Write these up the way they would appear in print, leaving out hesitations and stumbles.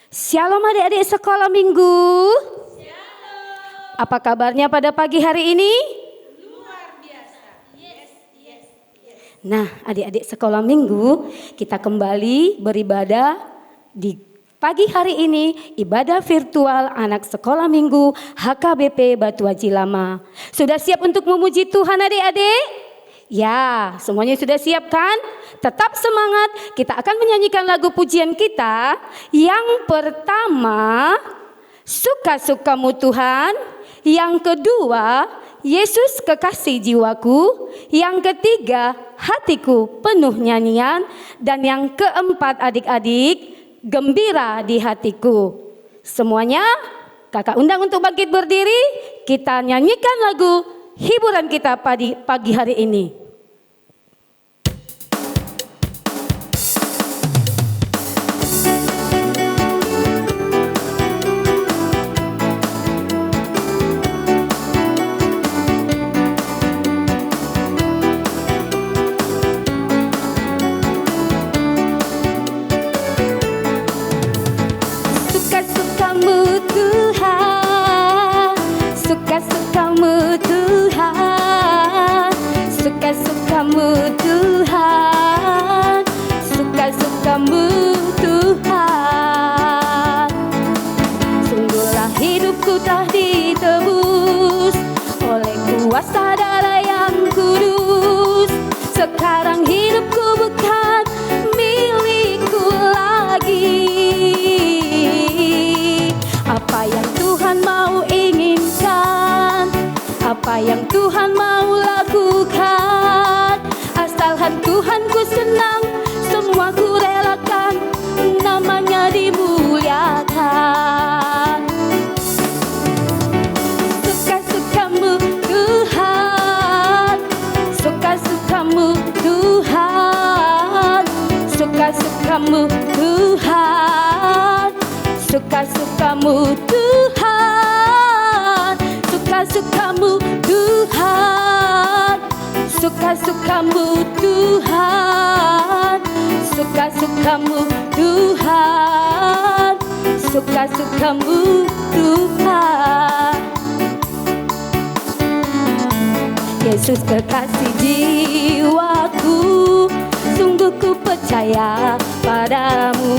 Shalom adik-adik sekolah minggu. Apa kabarnya pada pagi hari ini? Luar biasa. Yes. Nah, adik-adik sekolah minggu, kita kembali beribadah di pagi hari ini, ibadah virtual anak sekolah minggu HKBP Batu Haji Lama. Sudah siap untuk memuji Tuhan adik-adik? Ya, semuanya sudah siap kan? Tetap semangat, kita akan menyanyikan lagu pujian kita. Yang pertama, suka-sukamu Tuhan. Yang kedua, Yesus kekasih jiwaku. Yang ketiga, hatiku penuh nyanyian. Dan yang keempat adik-adik, gembira di hatiku. Semuanya kakak undang untuk bangkit berdiri. Kita nyanyikan lagu hiburan kita pagi hari ini. Suka-sukamu Tuhan, suka-sukamu Tuhan. Sungguhlah hidupku telah ditebus oleh kuasa darah yang kudus. Sekarang hidupku bukan milikku lagi. Apa yang Tuhan mau inginkan, apa yang Tuhan mau lakukan, asalkan Tuhan ku senang, semua ku relakan, namanya dimuliakan. Suka-sukamu Tuhan, suka-sukamu Tuhan, suka-sukamu Tuhan, suka-sukamu Tuhan, suka-sukamu Tuhan, suka-sukamu Tuhan, suka-sukamu Tuhan, suka-sukamu Tuhan. Yesus kekasih jiwaku, sungguh ku percaya padamu.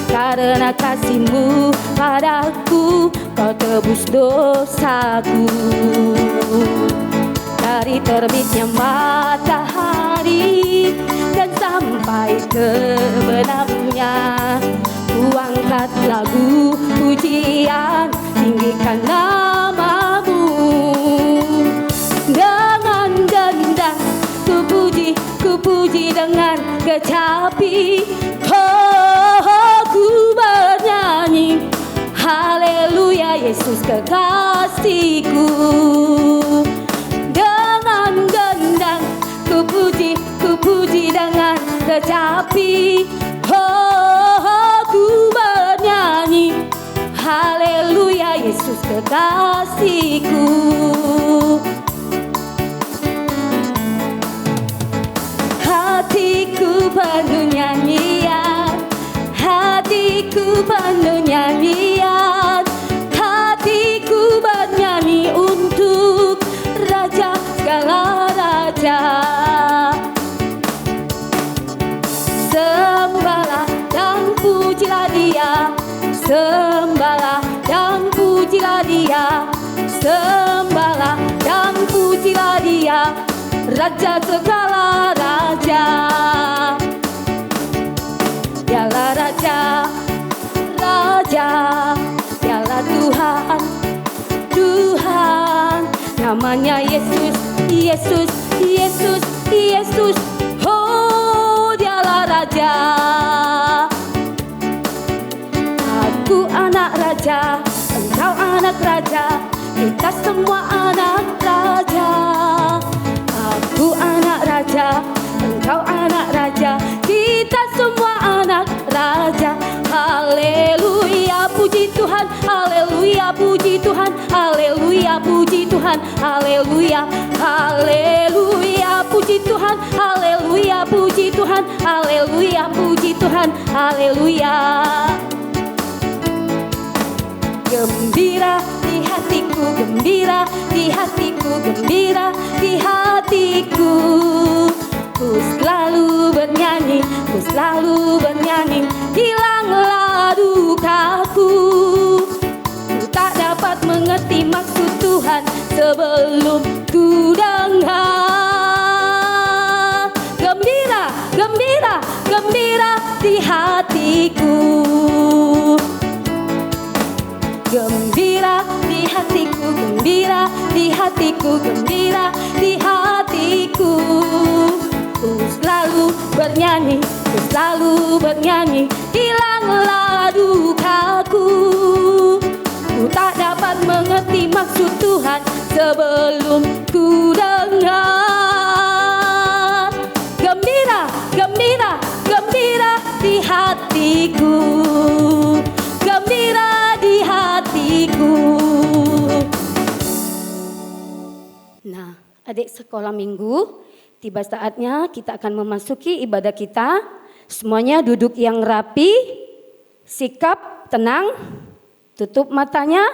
Karena kasih-Mu padaku, Kau tebus dosaku. Dari terbitnya matahari dan sampai kebenamnya, ku angkat lagu pujian, tinggikan nama-Mu. Dengan gendang ku puji dengan kecapi. Ku bernyanyi, haleluya Yesus kekasihku. Dengan gendang ku puji dengan kecapi. Ku bernyanyi, haleluya Yesus kekasihku. Hatiku penuh nyanyian, hatiku penuh nyanyian, hatiku bernyanyi untuk Raja segala raja. Sembahlah dan pujilah Dia, sembahlah dan pujilah Dia, sembahlah dan pujilah Dia, Raja segala raja. Dialah Raja, Raja, Dialah Tuhan, Tuhan. Namanya Yesus, Yesus, Yesus, Yesus. Oh, Dialah Raja. Aku anak Raja, engkau anak Raja, kita semua anak Raja. Aku anak Raja, engkau anak Raja, kita semua anak Raja. Haleluya puji Tuhan, haleluya puji Tuhan, haleluya puji Tuhan, haleluya, haleluya puji Tuhan, haleluya puji Tuhan, haleluya puji Tuhan, haleluya. Gembira di hatiku, gembira di hatiku, gembira di hatiku. Ku selalu bernyanyi, ku selalu bernyanyi, hilanglah dukaku. Ku tak dapat mengerti maksud Tuhan sebelum ku dengar. Gembira, gembira, gembira di hatiku. Gembira di hatiku, gembira di hatiku, gembira di hatiku. Ku selalu bernyanyi, ku selalu bernyanyi, hilanglah dukaku. Ku tak dapat mengerti maksud Tuhan sebelum ku dengar. Gembira, gembira, gembira di hatiku. Gembira di hatiku. Nah, adik sekolah minggu, tiba saatnya kita akan memasuki ibadah kita. Semuanya duduk yang rapi, sikap tenang, tutup matanya.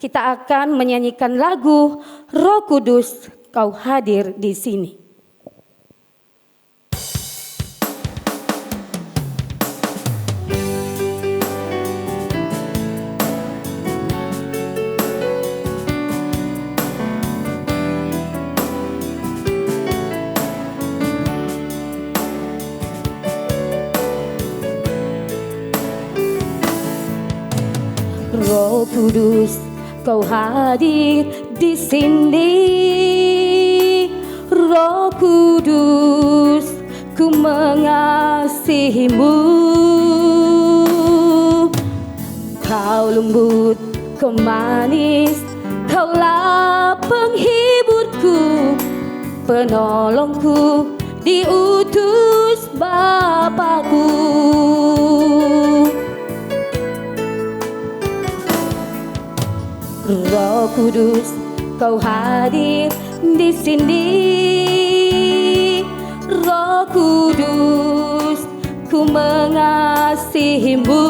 Kita akan menyanyikan lagu Roh Kudus, Kau hadir di sini. Roh Kudus, Kau hadir di sini. Roh Kudus, ku mengasihimu. Kau lembut, kau manis, Kaulah penghiburku, penolongku, diutus Bapakku. Roh Kudus, Kau hadir di sini. Roh Kudus, ku mengasihimu.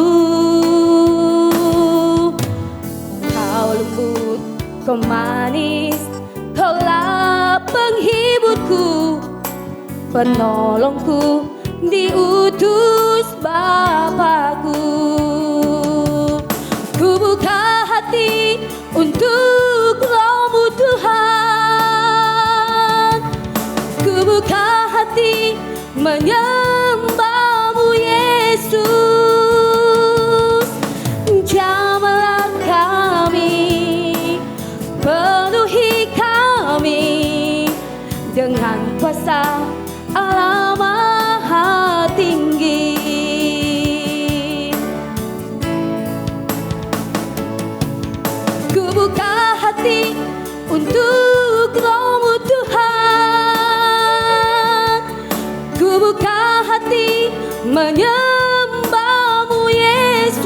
Kau lembut, Kau manis, Kaulah penghiburku, penolongku, diutus Bapakku. Ku buka hati untuk Roh-Mu Tuhan. Ku buka hati menyembah-Mu Yesus. Jamahlah kami, penuhi kami dengan kuasa Allah Maha Tinggi. Ku buka hati untuk Roh-Mu Tuhan. Ku buka hati menyembah-Mu Yesus.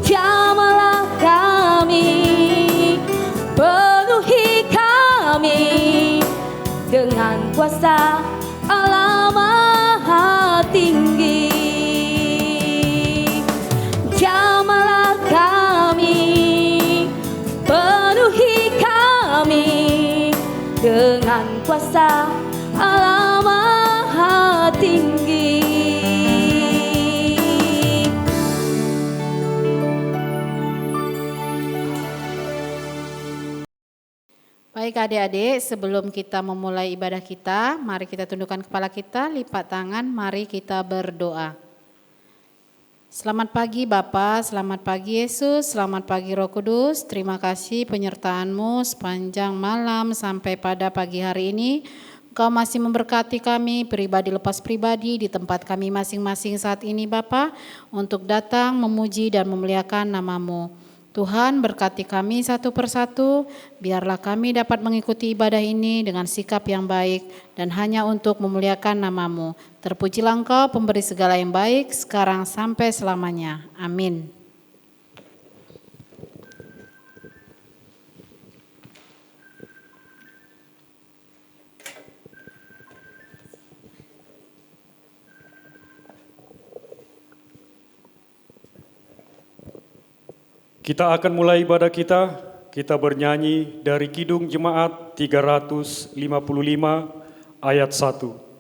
Jamahlah kami, penuhi kami dengan kuasa Allah Maha Tinggi. Jamahlah kami, penuhi kami dengan kuasa Allah Maha Tinggi. Baik adik-adik, sebelum kita memulai ibadah kita, mari kita tundukkan kepala kita, lipat tangan, mari kita berdoa. Selamat pagi Bapa, selamat pagi Yesus, selamat pagi Roh Kudus. Terima kasih penyertaan-Mu sepanjang malam sampai pada pagi hari ini. Engkau masih memberkati kami pribadi lepas pribadi di tempat kami masing-masing saat ini Bapa, untuk datang memuji dan memuliakan nama-Mu. Tuhan berkati kami satu persatu, biarlah kami dapat mengikuti ibadah ini dengan sikap yang baik dan hanya untuk memuliakan nama-Mu. Terpujilah Engkau pemberi segala yang baik, sekarang sampai selamanya. Amin. Kita akan mulai ibadah kita bernyanyi dari Kidung Jemaat 355 ayat 1.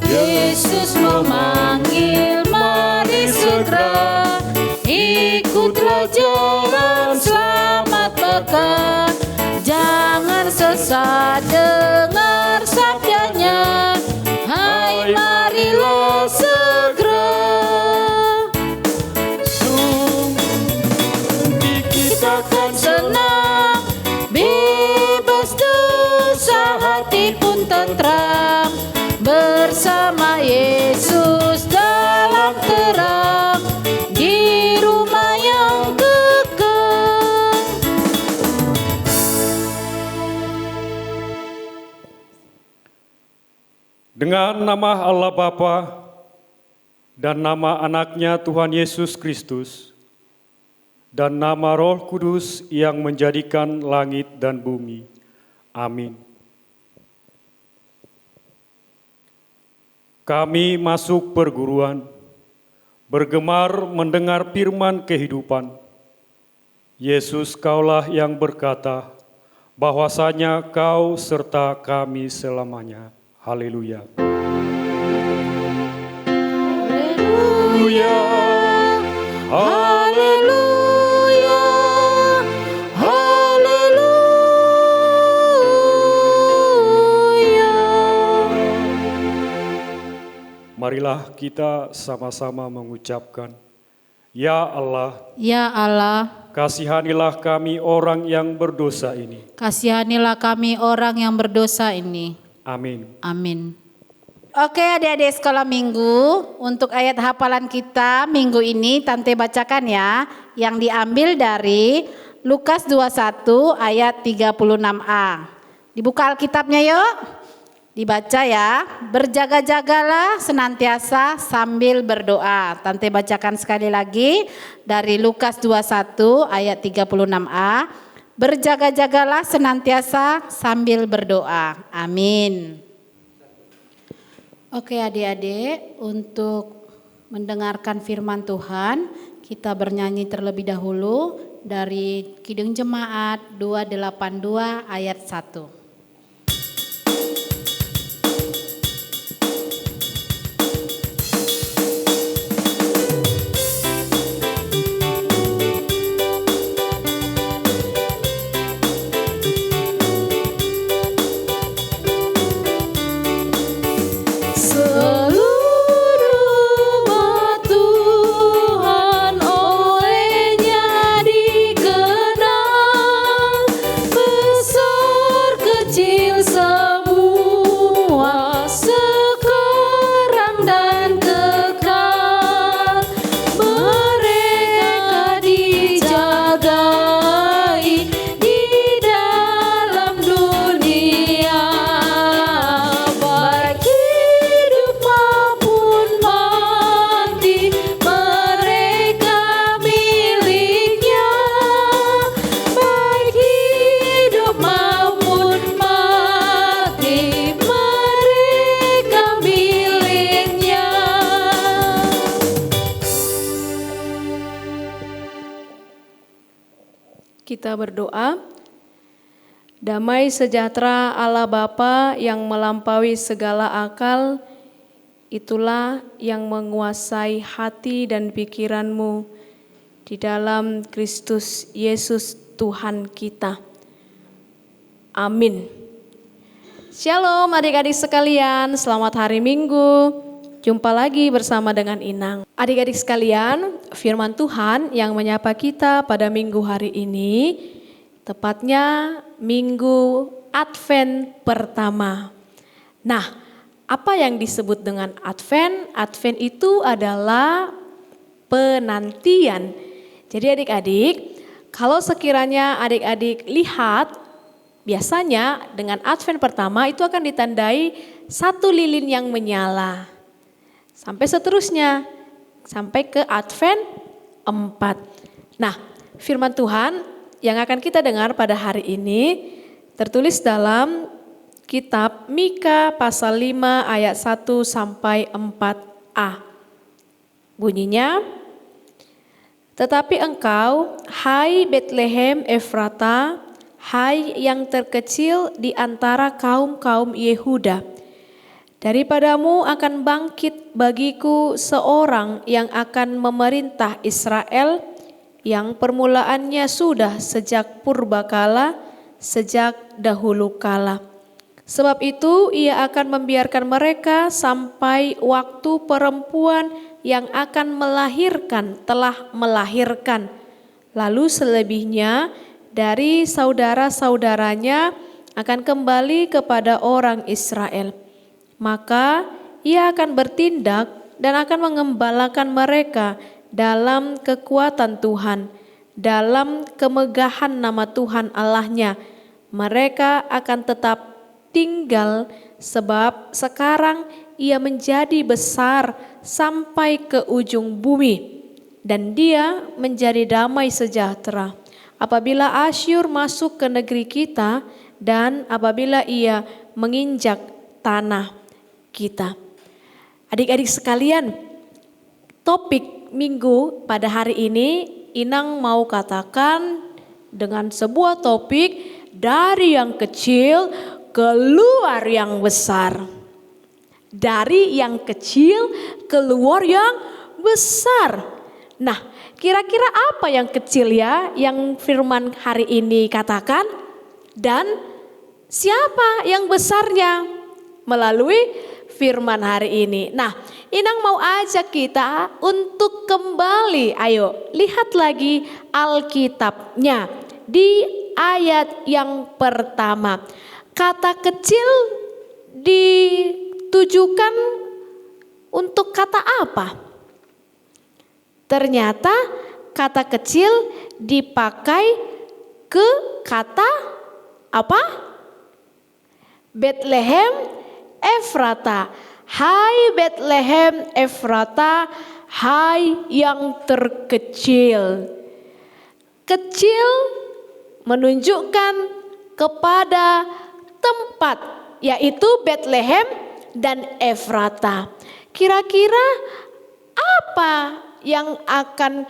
Yesus memanggil, mari segera ikutlah jalan selamat berkah. Jangan sesat dengar sabdanya, hai marilah segera. Sungguh kita akan Senang, bebas dosa, hati pun tentram. Bersama Yesus dalam terang, di rumah yang kekal. dengan nama Allah Bapa dan nama anaknya Tuhan Yesus Kristus dan nama Roh Kudus yang menjadikan langit dan bumi. Amin. Kami masuk perguruan, bergemar mendengar firman kehidupan. Yesus, Kaulah yang berkata, bahwasanya Kau serta kami selamanya. Haleluya. Haleluya. Haleluya, haleluya. Marilah kita sama-sama mengucapkan, Ya Allah, Ya Allah, kasihanilah kami orang yang berdosa ini. kasihanilah kami orang yang berdosa ini. Amin. Amin. Oke adik-adik sekolah minggu, untuk ayat hafalan kita minggu ini Tante bacakan ya, yang diambil dari Lukas 21 ayat 36a. Dibuka Alkitabnya yuk, dibaca ya. Berjaga-jagalah senantiasa sambil berdoa. Tante bacakan sekali lagi dari Lukas 21 ayat 36a. Berjaga-jagalah senantiasa sambil berdoa. Amin. Oke adik-adik, untuk mendengarkan firman Tuhan, kita bernyanyi terlebih dahulu dari Kidung Jemaat 282 ayat 1. Kita berdoa. Damai sejahtera Allah Bapa yang melampaui segala akal, itulah yang menguasai hati dan pikiranmu di dalam Kristus Yesus Tuhan kita. Amin. Shalom adik-adik sekalian, selamat hari Minggu. Jumpa lagi bersama dengan Inang. Adik-adik sekalian, firman Tuhan yang menyapa kita pada minggu hari ini, tepatnya minggu Advent pertama. Nah, apa yang disebut dengan Advent? Advent itu adalah penantian. Jadi adik-adik, kalau sekiranya adik-adik lihat biasanya dengan Advent pertama itu akan ditandai satu lilin yang menyala. Sampai seterusnya, sampai ke Advent 4. Nah, firman Tuhan yang akan kita dengar pada hari ini tertulis dalam kitab Mika pasal 5 ayat 1 sampai 4a. Bunyinya, tetapi engkau, hai Betlehem Efrata, hai yang terkecil di antara kaum-kaum Yehuda, daripadamu akan bangkit bagiku seorang yang akan memerintah Israel, yang permulaannya sudah sejak purbakala, sejak dahulu kala. Sebab itu ia akan membiarkan mereka sampai waktu perempuan yang akan melahirkan telah melahirkan. Lalu selebihnya dari saudara-saudaranya akan kembali kepada orang Israel. Maka ia akan bertindak dan akan mengembalakan mereka dalam kekuatan Tuhan, dalam kemegahan nama Tuhan Allahnya. Mereka akan tetap tinggal sebab sekarang ia menjadi besar sampai ke ujung bumi, dan dia menjadi damai sejahtera. Apabila Asyur masuk ke negeri kita dan apabila ia menginjak tanah kita. Adik-adik sekalian, topik minggu pada hari ini Inang mau katakan dengan sebuah topik dari yang kecil keluar yang besar. Dari yang kecil keluar yang besar. Nah, kira-kira apa yang kecil ya yang firman hari ini katakan? Dan siapa yang besarnya melalui firman hari ini? Nah, Inang mau ajak kita untuk kembali, ayo lihat lagi Alkitabnya di ayat yang pertama. Kata kecil ditujukan untuk kata apa? Ternyata kata kecil dipakai ke kata apa? Betlehem Efrata. Hai Betlehem Efrata, hai yang terkecil. Kecil menunjukkan kepada tempat, yaitu Betlehem dan Efrata. Kira-kira apa yang akan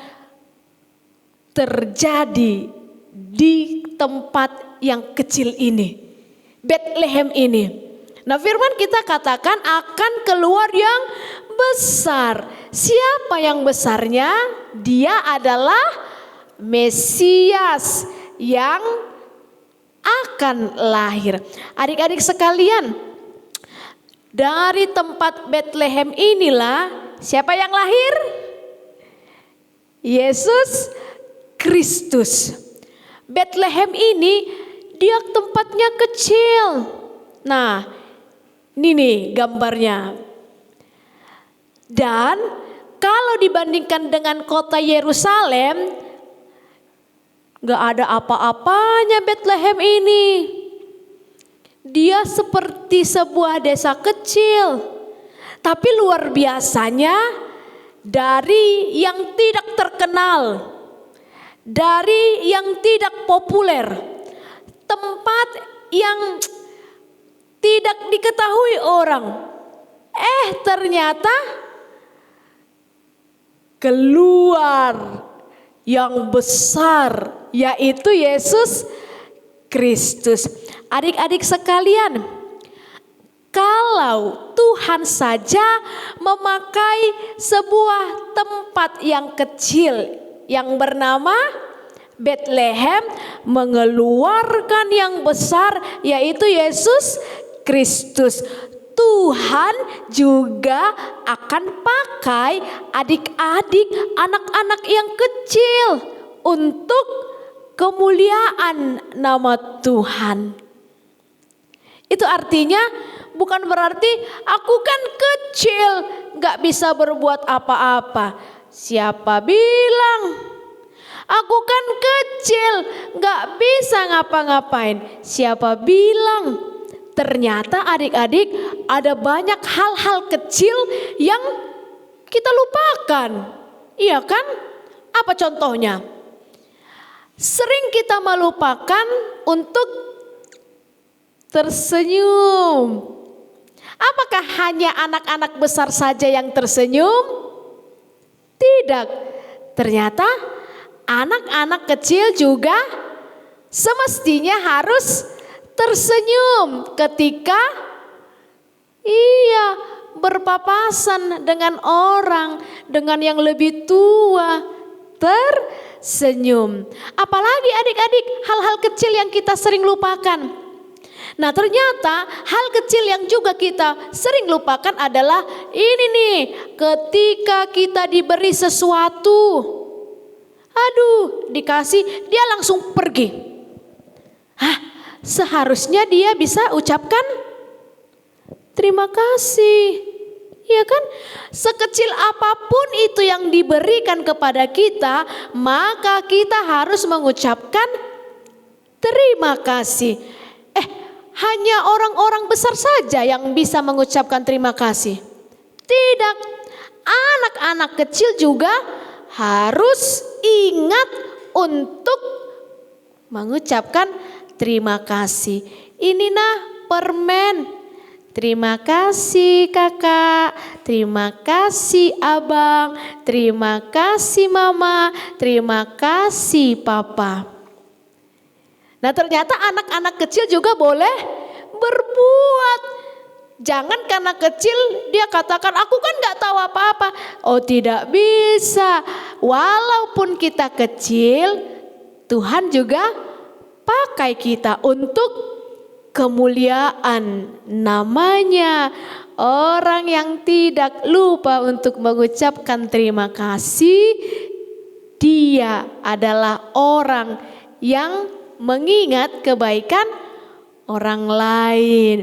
terjadi di tempat yang kecil ini, Betlehem ini? Nah, firman kita katakan akan keluar yang besar. Siapa yang besarnya? Dia adalah Mesias yang akan lahir. Adik-adik sekalian, dari tempat Betlehem inilah siapa yang lahir? Yesus Kristus. Betlehem ini dia tempatnya kecil. Nah, ini nih gambarnya. Dan kalau dibandingkan dengan kota Yerusalem, gak ada apa-apanya Betlehem ini. Dia seperti sebuah desa kecil. Tapi luar biasanya, dari yang tidak terkenal, dari yang tidak populer, tempat yang tidak diketahui orang, ternyata keluar yang besar, yaitu Yesus Kristus. Adik-adik sekalian, kalau Tuhan saja memakai sebuah tempat yang kecil yang bernama Betlehem mengeluarkan yang besar, yaitu Yesus Kristus, Tuhan juga akan pakai adik-adik, anak-anak yang kecil untuk kemuliaan nama Tuhan. Itu artinya bukan berarti aku kan kecil, gak bisa berbuat apa-apa. Siapa bilang? Aku kan kecil, gak bisa ngapa-ngapain. Siapa bilang? Ternyata adik-adik ada banyak hal-hal kecil yang kita lupakan. Iya kan? Apa contohnya? Sering kita melupakan untuk tersenyum. Apakah hanya anak-anak besar saja yang tersenyum? Tidak. Ternyata anak-anak kecil juga semestinya harus tersenyum ketika berpapasan dengan orang, dengan yang lebih tua, tersenyum. Apalagi adik-adik hal-hal kecil yang kita sering lupakan. Nah ternyata hal kecil yang juga kita sering lupakan adalah ini nih, ketika kita diberi sesuatu, dikasih, dia langsung pergi. Seharusnya dia bisa ucapkan terima kasih. Ya kan? Sekecil apapun itu yang diberikan kepada kita, maka kita harus mengucapkan terima kasih. Hanya orang-orang besar saja yang bisa mengucapkan terima kasih? Tidak. Anak-anak kecil juga harus ingat untuk mengucapkan terima kasih. Ini permen. Terima kasih kakak, terima kasih abang, terima kasih mama, terima kasih papa. Nah ternyata anak-anak kecil juga boleh berbuat. Jangan karena kecil dia katakan aku kan gak tahu apa-apa. Oh tidak bisa. Walaupun kita kecil, Tuhan juga pakai kita untuk kemuliaan namanya. Orang yang tidak lupa untuk mengucapkan terima kasih, dia adalah orang yang mengingat kebaikan orang lain.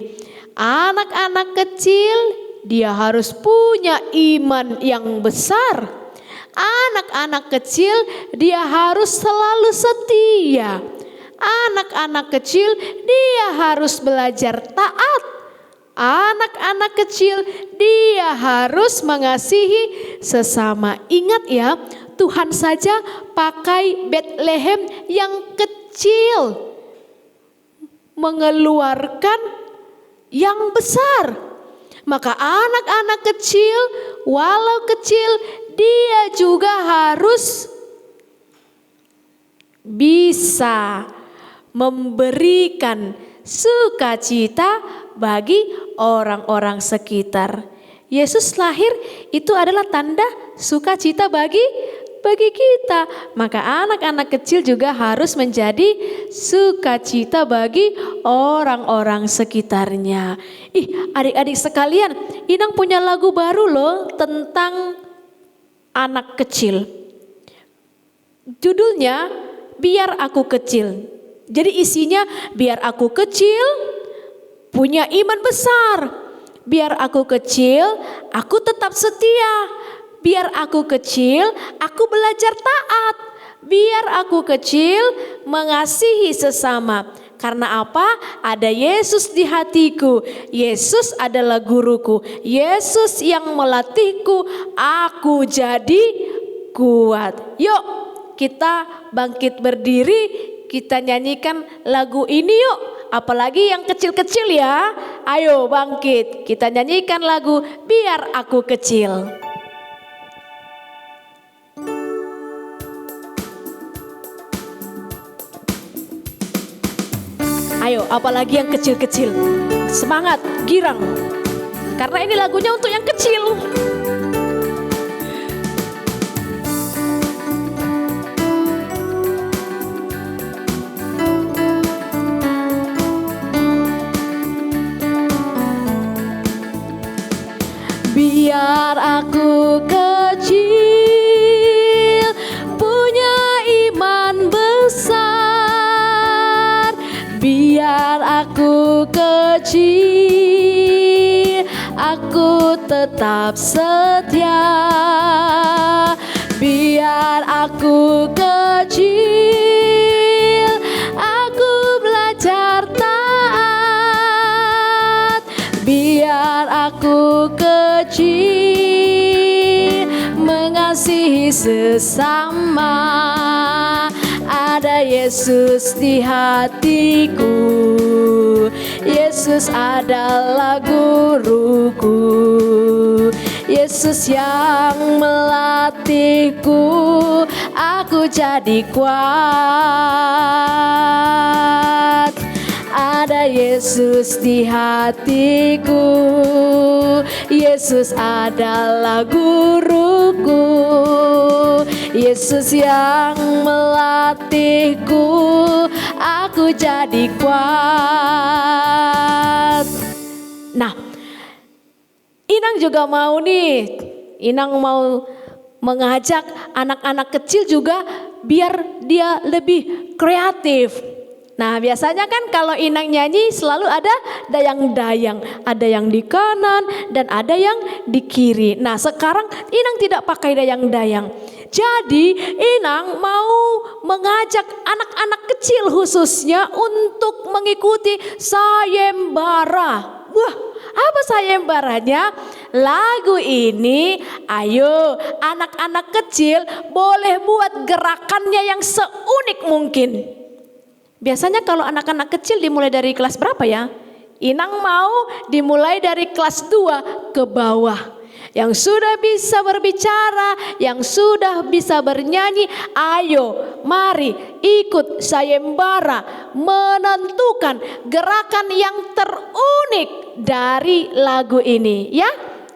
Anak-anak kecil dia harus punya iman yang besar. Anak-anak kecil dia harus selalu setia. Anak-anak kecil dia harus belajar taat. Anak-anak kecil dia harus mengasihi sesama. Ingat ya, Tuhan saja pakai Betlehem yang kecil mengeluarkan yang besar. Maka anak-anak kecil, walau kecil, dia juga harus bisa memberikan sukacita bagi orang-orang sekitar. Yesus lahir itu adalah tanda sukacita bagi kita. Maka anak-anak kecil juga harus menjadi sukacita bagi orang-orang sekitarnya. Adik-adik sekalian, Inang punya lagu baru loh tentang anak kecil. Judulnya Biar Aku Kecil. Jadi isinya biar aku kecil punya iman besar. Biar aku kecil aku tetap setia. Biar aku kecil aku belajar taat. Biar aku kecil mengasihi sesama. Karena apa? Ada Yesus di hatiku. Yesus adalah guruku. Yesus yang melatihku. Aku jadi kuat. Yuk kita bangkit berdiri. Kita nyanyikan lagu ini yuk. Apalagi yang kecil-kecil ya. Ayo bangkit. Kita nyanyikan lagu Biar Aku Kecil. Ayo apalagi yang kecil-kecil. Semangat, girang. Karena ini lagunya untuk yang kecil. Biar aku kecil, punya iman besar. Biar aku kecil, aku tetap setia. Biar aku kecil, sesama. Ada Yesus di hatiku, Yesus adalah guruku, Yesus yang melatihku, aku jadi kuat. Ada Yesus di hatiku, Yesus adalah guruku, Yesus yang melatihku, aku jadi kuat. Nah, Inang juga mau nih, Inang mau mengajak anak-anak kecil juga biar dia lebih kreatif. Nah, biasanya kan kalau Inang nyanyi selalu ada dayang-dayang, ada yang di kanan dan ada yang di kiri. Nah, sekarang Inang tidak pakai dayang-dayang. Jadi Inang mau mengajak anak-anak kecil khususnya untuk mengikuti sayembara. Wah, apa sayembaranya? Lagu ini, ayo anak-anak kecil boleh buat gerakannya yang seunik mungkin. Biasanya kalau anak-anak kecil dimulai dari kelas berapa ya? Inang mau dimulai dari kelas 2 ke bawah. Yang sudah bisa berbicara, yang sudah bisa bernyanyi, ayo mari ikut sayembara menentukan gerakan yang terunik dari lagu ini ya.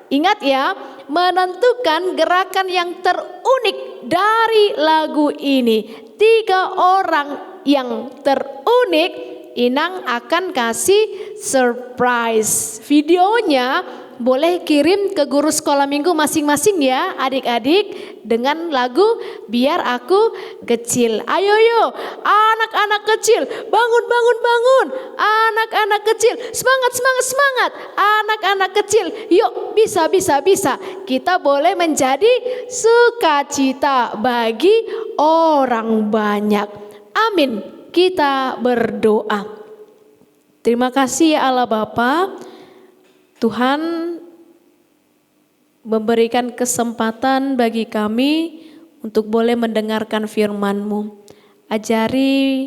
Ingat ya, menentukan gerakan yang terunik dari lagu ini. 3 orang yang terunik, Inang akan kasih surprise. Videonya boleh kirim ke guru sekolah minggu masing-masing ya adik-adik dengan lagu Biar Aku Kecil. Ayo yuk anak-anak kecil, bangun bangun bangun. Anak-anak kecil, semangat semangat semangat. Anak-anak kecil, yuk bisa bisa bisa. Kita boleh menjadi sukacita bagi orang banyak. Amin. Kita berdoa. Terima kasih ya Allah Bapa. Tuhan memberikan kesempatan bagi kami untuk boleh mendengarkan firman-Mu. Ajari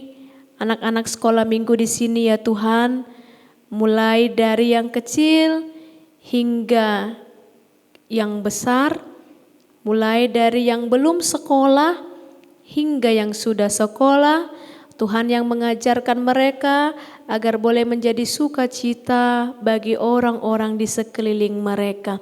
anak-anak sekolah minggu di sini ya Tuhan, mulai dari yang kecil hingga yang besar, mulai dari yang belum sekolah hingga yang sudah sekolah. Tuhan yang mengajarkan mereka agar boleh menjadi sukacita bagi orang-orang di sekeliling mereka.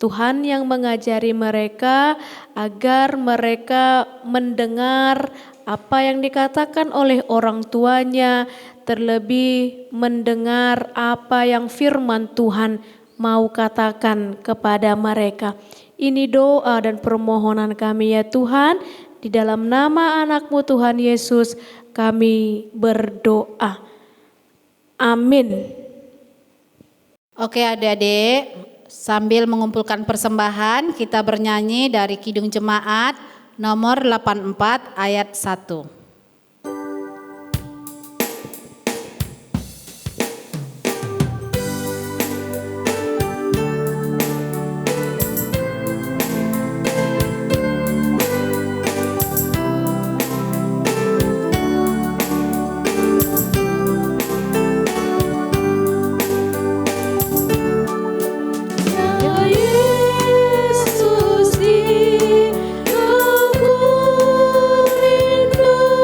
Tuhan yang mengajari mereka agar mereka mendengar apa yang dikatakan oleh orang tuanya, terlebih mendengar apa yang firman Tuhan mau katakan kepada mereka. Ini doa dan permohonan kami ya Tuhan, di dalam nama anak-Mu Tuhan Yesus kami berdoa. Amin. Oke adik-adik, sambil mengumpulkan persembahan kita bernyanyi dari Kidung Jemaat nomor 84 ayat 1. Yesus di dalamku rindu.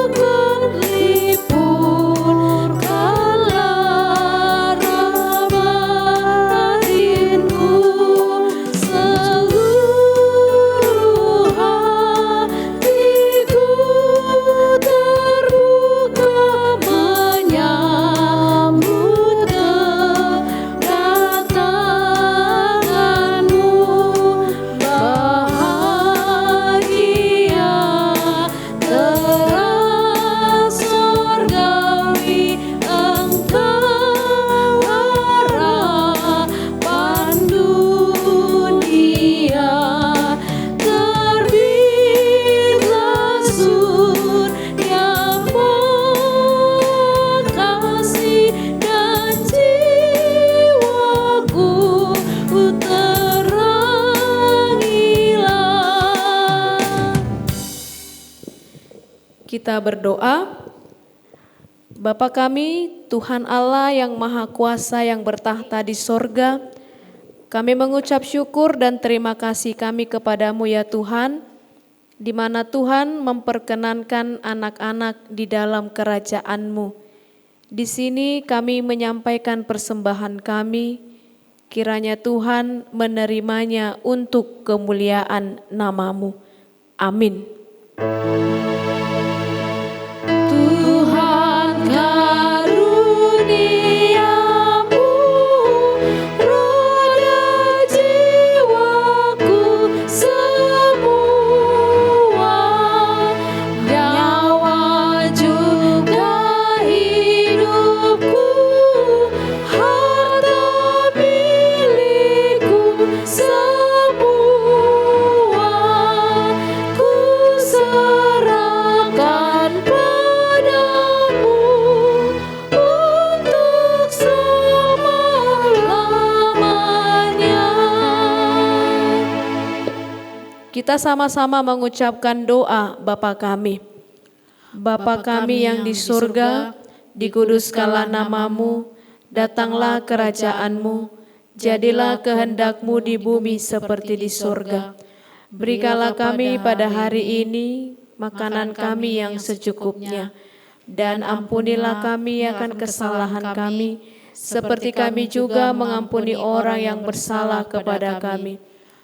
Kita berdoa. Bapa kami, Tuhan Allah yang Maha Kuasa yang bertahta di sorga, kami mengucap syukur dan terima kasih kami kepadamu ya Tuhan, di mana Tuhan memperkenankan anak-anak di dalam kerajaan-Mu. Di sini kami menyampaikan persembahan kami, kiranya Tuhan menerimanya untuk kemuliaan nama-Mu. Amin. Tuhan karuniamu, roda jiwaku semua, nyawa juga hidupku, harta milikku semua, ku serahkan padamu untuk selama-lamanya. Kita sama-sama mengucapkan doa Bapa kami. Bapa kami yang di surga, dikuduskanlah namamu, datanglah kerajaan-Mu, jadilah kehendak-Mu di bumi seperti di surga. Berikanlah kami pada hari ini makanan kami yang secukupnya, dan ampunilah kami akan kesalahan kami, seperti kami juga mengampuni orang yang bersalah kepada kami.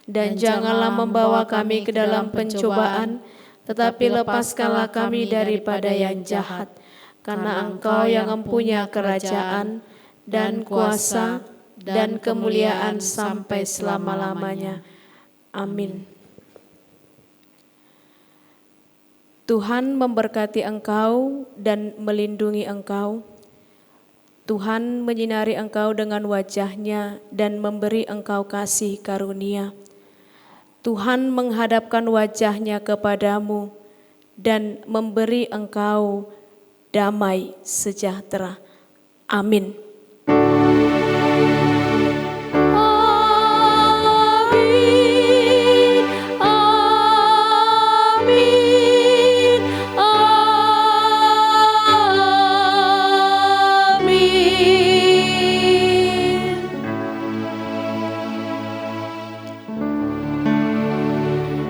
Dan janganlah membawa kami ke dalam pencobaan, tetapi lepaskanlah kami daripada yang jahat. Karena Engkau yang mempunyai kerajaan dan kuasa dan kemuliaan sampai selama-lamanya. Amin. Tuhan memberkati engkau dan melindungi engkau. Tuhan menyinari engkau dengan wajah-Nya dan memberi engkau kasih karunia. Tuhan menghadapkan wajah-Nya kepadamu dan memberi engkau damai sejahtera. Amin. Amin. Amin. Amin.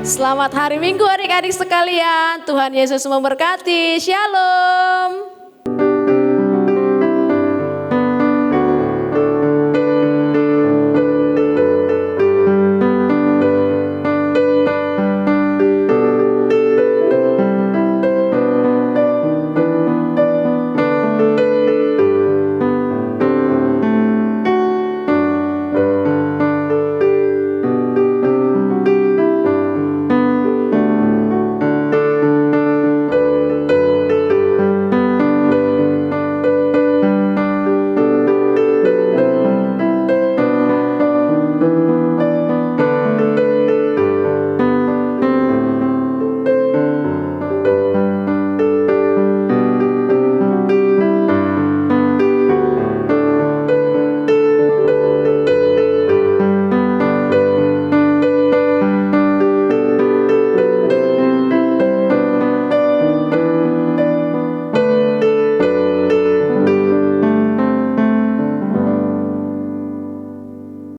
Selamat hari Minggu adik-adik sekalian. Tuhan Yesus memberkati. Shalom.